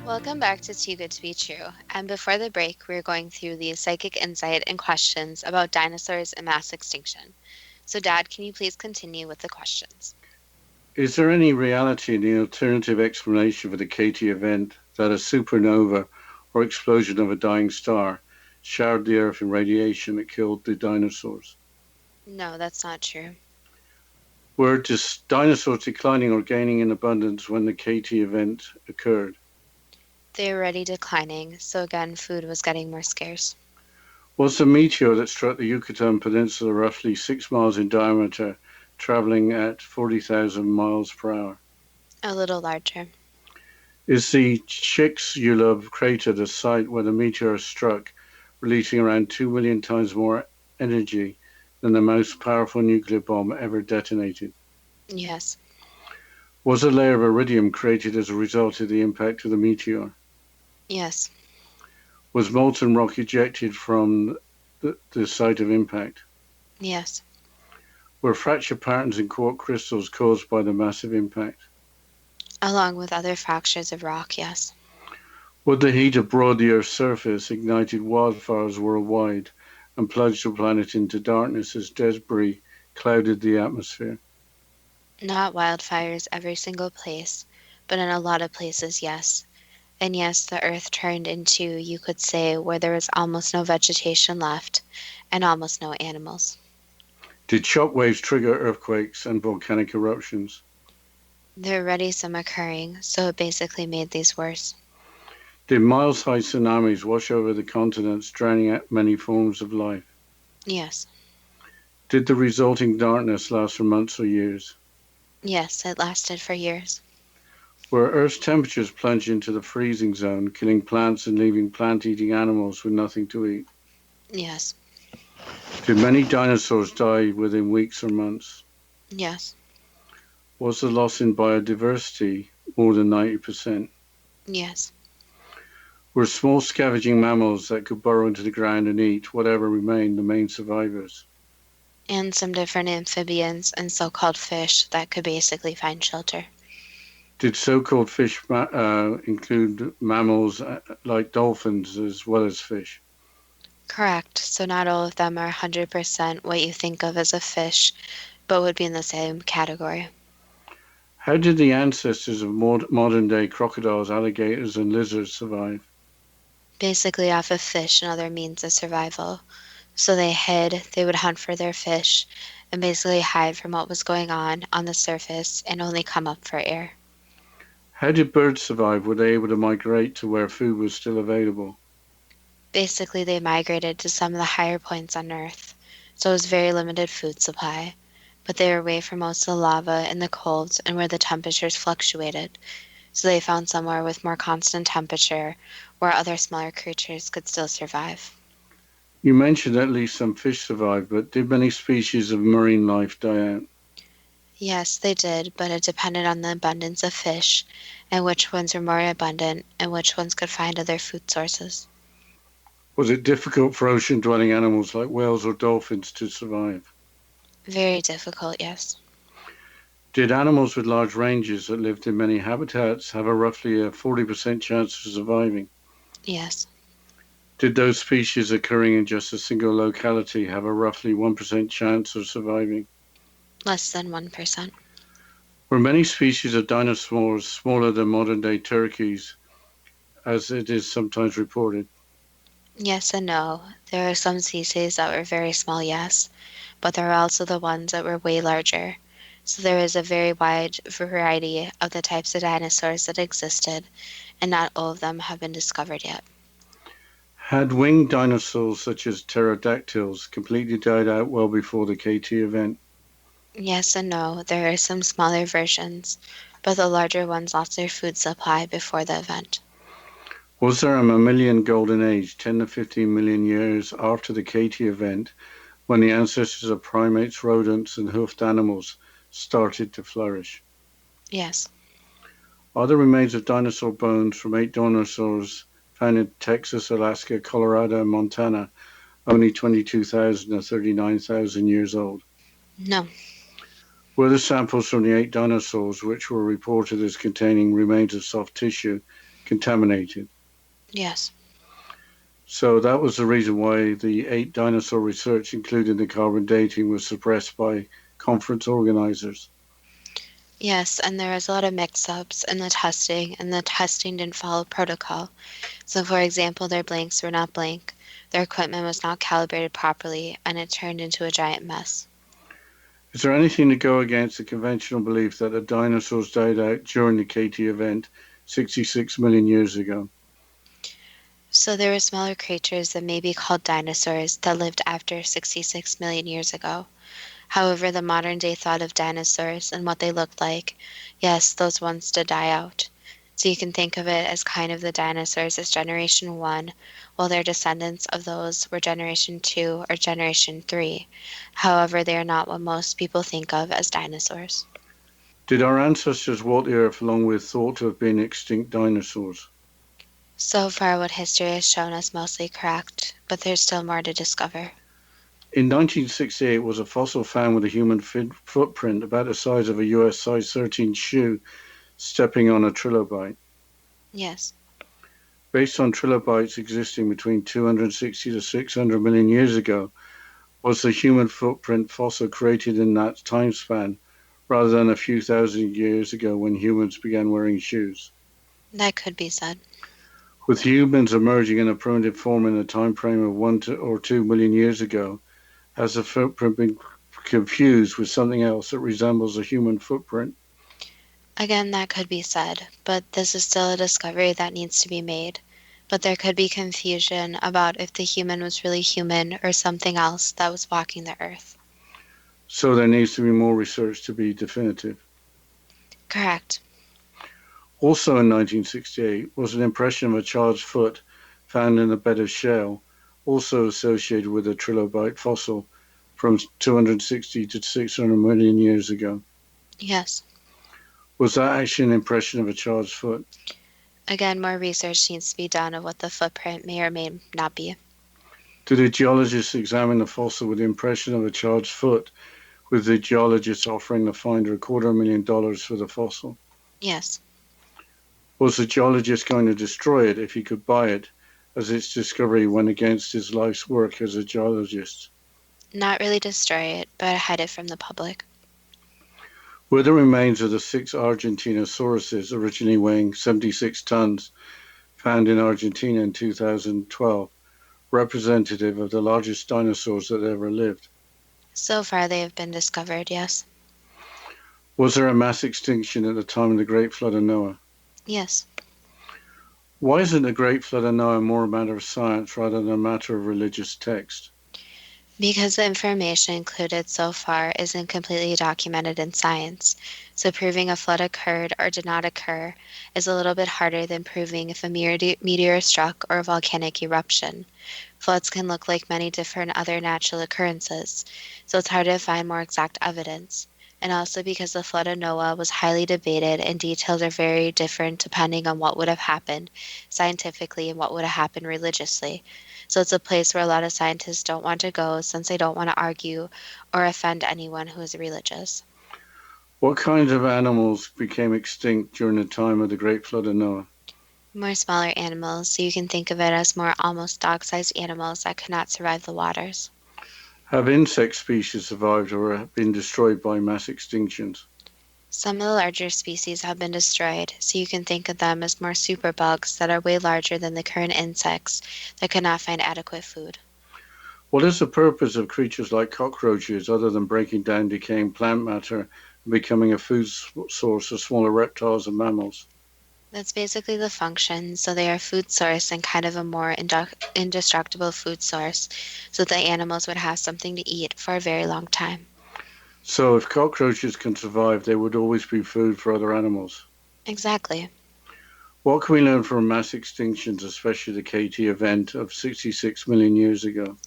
Welcome back to Too Good to Be True. And before the break, we were going through the psychic insight and questions about dinosaurs and mass extinction. So, Dad, can you please continue with the questions? Is there any reality in the alternative explanation for the KT event that a supernova or explosion of a dying star showered the Earth in radiation that killed the dinosaurs? No, that's not true. Were dinosaurs declining or gaining in abundance when the KT event occurred? They were already declining, so again, food was getting more scarce. Was the meteor that struck the Yucatan Peninsula roughly 6 miles in diameter, traveling at 40,000 miles per hour? A little larger. Is the Chicxulub crater the site where the meteor struck, releasing around 2 million times more energy than the most powerful nuclear bomb ever detonated? Yes. Was a layer of iridium created as a result of the impact of the meteor? Yes. Was molten rock ejected from the site of impact? Yes. Were fracture patterns in quartz crystals caused by the massive impact? Along with other fractures of rock, yes. Would the heat aboard the Earth's surface ignited wildfires worldwide and plunged the planet into darkness as debris clouded the atmosphere? Not wildfires every single place, but in a lot of places, yes. And yes, the Earth turned into, you could say, where there was almost no vegetation left and almost no animals. Did shock waves trigger earthquakes and volcanic eruptions? There were already some occurring, so it basically made these worse. Did miles-high tsunamis wash over the continents, drowning out many forms of life? Yes. Did the resulting darkness last for months or years? Yes, it lasted for years. Where Earth's temperatures plunged into the freezing zone, killing plants and leaving plant-eating animals with nothing to eat? Yes. Did many dinosaurs die within weeks or months? Yes. Was the loss in biodiversity more than 90%? Yes. Were small scavenging mammals that could burrow into the ground and eat whatever remained the main survivors? And some different amphibians and so-called fish that could basically find shelter. Did so-called fish include mammals like dolphins as well as fish? Correct. So not all of them are 100% what you think of as a fish, but would be in the same category. How did the ancestors of modern-day crocodiles, alligators, and lizards survive? Basically off of fish and other means of survival. So they would hunt for their fish, and basically hide from what was going on the surface and only come up for air. How did birds survive? Were they able to migrate to where food was still available? Basically, they migrated to some of the higher points on Earth, so it was very limited food supply, but they were away from most of the lava and the cold and where the temperatures fluctuated, so they found somewhere with more constant temperature where other smaller creatures could still survive. You mentioned at least some fish survived, but did many species of marine life die out? Yes, they did, but it depended on the abundance of fish and which ones were more abundant and which ones could find other food sources. Was it difficult for ocean-dwelling animals like whales or dolphins to survive? Very difficult, yes. Did animals with large ranges that lived in many habitats have a roughly 40% chance of surviving? Yes. Did those species occurring in just a single locality have a roughly 1% chance of surviving? Less than 1%. Were many species of dinosaurs smaller than modern-day turkeys, as it is sometimes reported? Yes and no. There are some species that were very small, yes, but there are also the ones that were way larger. So there is a very wide variety of the types of dinosaurs that existed, and not all of them have been discovered yet. Had winged dinosaurs such as pterodactyls completely died out well before the KT event? Yes and no, there are some smaller versions, but the larger ones lost their food supply before the event. Was there a mammalian golden age 10 to 15 million years after the KT event when the ancestors of primates, rodents, and hoofed animals started to flourish? Yes. Are the remains of dinosaur bones from 8 dinosaurs found in Texas, Alaska, Colorado, and Montana only 22,000 or 39,000 years old? No. Were the samples from the 8 dinosaurs, which were reported as containing remains of soft tissue, contaminated? Yes. So that was the reason why the 8 dinosaur research, including the carbon dating, was suppressed by conference organizers. Yes, and there was a lot of mix-ups in the testing, and the testing didn't follow protocol. So, for example, their blanks were not blank, their equipment was not calibrated properly, and it turned into a giant mess. Is there anything to go against the conventional belief that the dinosaurs died out during the KT event 66 million years ago? So there were smaller creatures that may be called dinosaurs that lived after 66 million years ago. However, the modern day thought of dinosaurs and what they looked like, yes, those ones did die out. So you can think of it as kind of the dinosaurs as generation 1, while their descendants of those were generation 2 or generation 3. However, they are not what most people think of as dinosaurs. Did our ancestors walk the earth along with thought to have been extinct dinosaurs? So far, what history has shown us mostly correct, but there's still more to discover. In 1968 was a fossil found with a human footprint about the size of a US size 13 shoe stepping on a trilobite. Yes. Based on trilobites existing between 260 to 600 million years ago, was the human footprint fossil created in that time span rather than a few thousand years ago when humans began wearing shoes? That could be said. With humans emerging in a primitive form in a time frame of 1 or 2 million years ago, has the footprint been confused with something else that resembles a human footprint? Again, that could be said, but this is still a discovery that needs to be made. But there could be confusion about if the human was really human or something else that was walking the earth. So there needs to be more research to be definitive. Correct. Also in 1968 was an impression of a child's foot found in a bed of shale, also associated with a trilobite fossil from 260 to 600 million years ago. Yes. Was that actually an impression of a child's foot? Again, more research needs to be done of what the footprint may or may not be. Did the geologists examine the fossil with the impression of a child's foot, with the geologists offering the finder $250,000 for the fossil? Yes. Was the geologist going to destroy it if he could buy it, as its discovery went against his life's work as a geologist? Not really destroy it, but hide it from the public. Were the remains of the 6 Argentinasauruses, originally weighing 76 tons, found in Argentina in 2012, representative of the largest dinosaurs that ever lived? So far they have been discovered, yes. Was there a mass extinction at the time of the Great Flood of Noah? Yes. Why isn't the Great Flood of Noah more a matter of science rather than a matter of religious text? Because the information included so far isn't completely documented in science, so proving a flood occurred or did not occur is a little bit harder than proving if a meteor struck or a volcanic eruption. Floods can look like many different other natural occurrences, so it's hard to find more exact evidence. And also because the flood of Noah was highly debated and details are very different depending on what would have happened scientifically and what would have happened religiously. So it's a place where a lot of scientists don't want to go since they don't want to argue or offend anyone who is religious. What kinds of animals became extinct during the time of the Great Flood of Noah? More smaller animals, so you can think of it as more almost dog-sized animals that could not survive the waters. Have insect species survived or have been destroyed by mass extinctions? Some of the larger species have been destroyed, so you can think of them as more superbugs that are way larger than the current insects that could not find adequate food. What is the purpose of creatures like cockroaches other than breaking down decaying plant matter and becoming a food source for smaller reptiles and mammals? That's basically the function. So they are food source and kind of a more indestructible food source, so the animals would have something to eat for a very long time. So if cockroaches can survive, they would always be food for other animals. Exactly. What can we learn from mass extinctions, especially the KT event of 66 million years ago?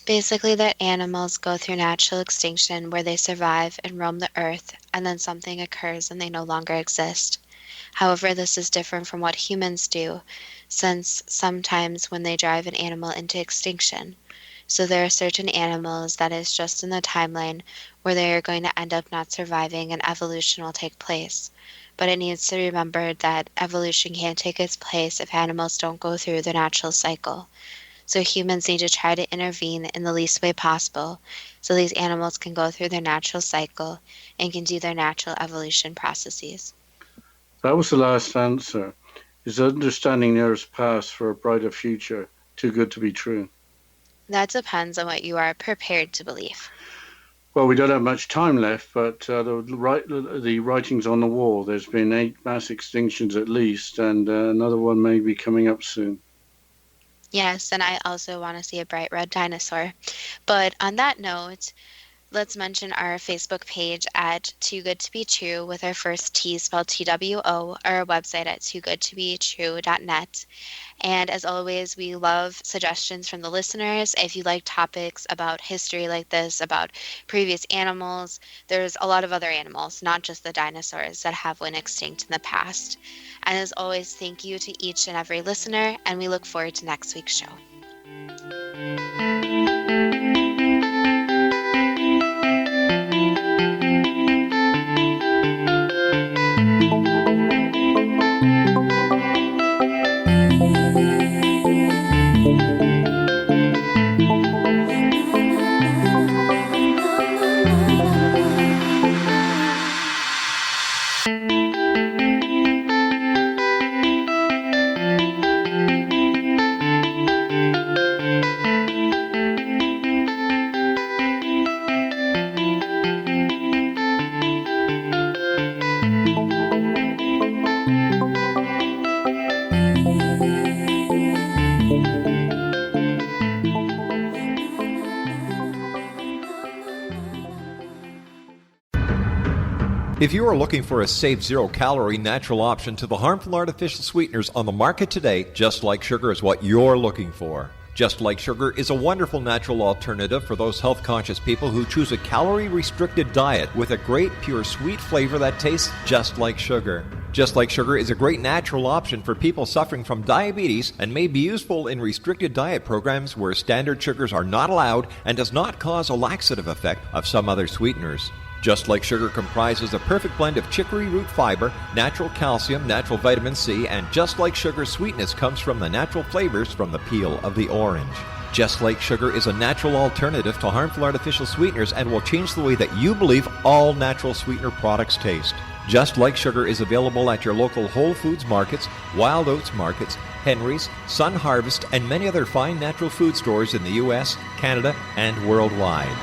Basically, that animals go through natural extinction where they survive and roam the earth, and then something occurs and they no longer exist. However, this is different from what humans do, since sometimes when they drive an animal into extinction. So there are certain animals that is just in the timeline where they are going to end up not surviving and evolution will take place. But it needs to be remembered that evolution can't take its place if animals don't go through the natural cycle. So humans need to try to intervene in the least way possible so these animals can go through their natural cycle and can do their natural evolution processes. That was the last answer. Is understanding nearest past for a brighter future too good to be true? That depends on what you are prepared to believe. Well, we don't have much time left, but the writing's on the wall. There's been 8 mass extinctions at least, and another one may be coming up soon. Yes, and I also want to see a bright red dinosaur. But on that note, let's mention our Facebook page at Too Good to Be True with our first T spelled TWO, or our website at toogoodtobetrue.net. And as always, we love suggestions from the listeners. If you like topics about history like this, about previous animals, there's a lot of other animals, not just the dinosaurs, that have went extinct in the past. And as always, thank you to each and every listener, and we look forward to next week's show. If you are looking for a safe, zero-calorie natural option to the harmful artificial sweeteners on the market today, Just Like Sugar is what you're looking for. Just Like Sugar is a wonderful natural alternative for those health-conscious people who choose a calorie-restricted diet with a great, pure, sweet flavor that tastes just like sugar. Just Like Sugar is a great natural option for people suffering from diabetes and may be useful in restricted diet programs where standard sugars are not allowed and does not cause a laxative effect of some other sweeteners. Just Like Sugar comprises a perfect blend of chicory root fiber, natural calcium, natural vitamin C, and Just Like Sugar's sweetness comes from the natural flavors from the peel of the orange. Just Like Sugar is a natural alternative to harmful artificial sweeteners and will change the way that you believe all natural sweetener products taste. Just Like Sugar is available at your local Whole Foods markets, Wild Oats markets, Henry's, Sun Harvest, and many other fine natural food stores in the U.S., Canada, and worldwide.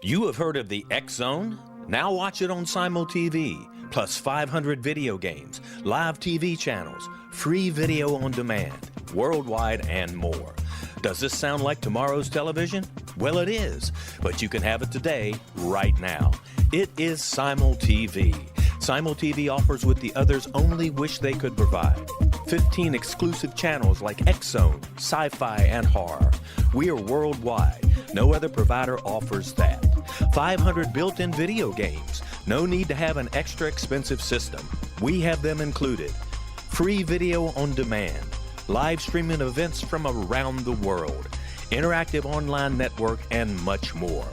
You have heard of the X Zone? Now watch it on Simul TV, plus 500 video games, live TV channels, free video on demand, worldwide, and more. Does this sound like tomorrow's television? Well, it is, but you can have it today, right now. It is Simul TV. Simul TV offers what the others only wish they could provide. 15 exclusive channels like X Zone, sci-fi, and horror. We are worldwide. No other provider offers that. 500 built-in video games. No need to have an extra expensive system. We have them included. Free video on demand. Live streaming events from around the world. Interactive online network, and much more.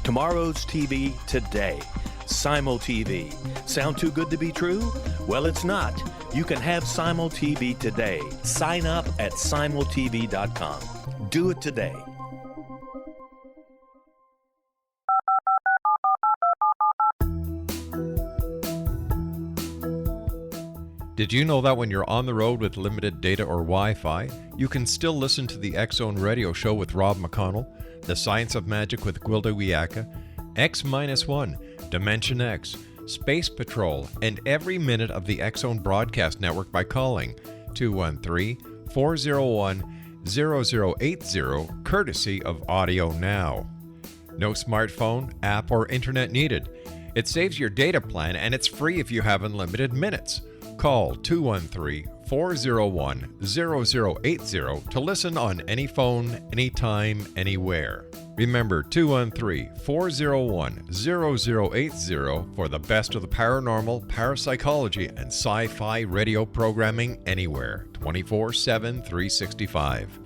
Tomorrow's TV today. Simul TV. Sound too good to be true? Well, it's not. You can have Simul TV today. Sign up at simultv.com. Do it today. Did you know that when you're on the road with limited data or Wi-Fi, you can still listen to the X-Zone radio show with Rob McConnell, The Science of Magic with Gwilda Wiaka, X-1, Dimension X, Space Patrol, and every minute of the X-Zone Broadcast Network by calling 213-401-0080, courtesy of Audio Now. No smartphone, app, or internet needed. It saves your data plan, and it's free if you have unlimited minutes. Call 213-401-0080 to listen on any phone, anytime, anywhere. Remember 213-401-0080 for the best of the paranormal, parapsychology, and sci-fi radio programming anywhere, 24/7, 365.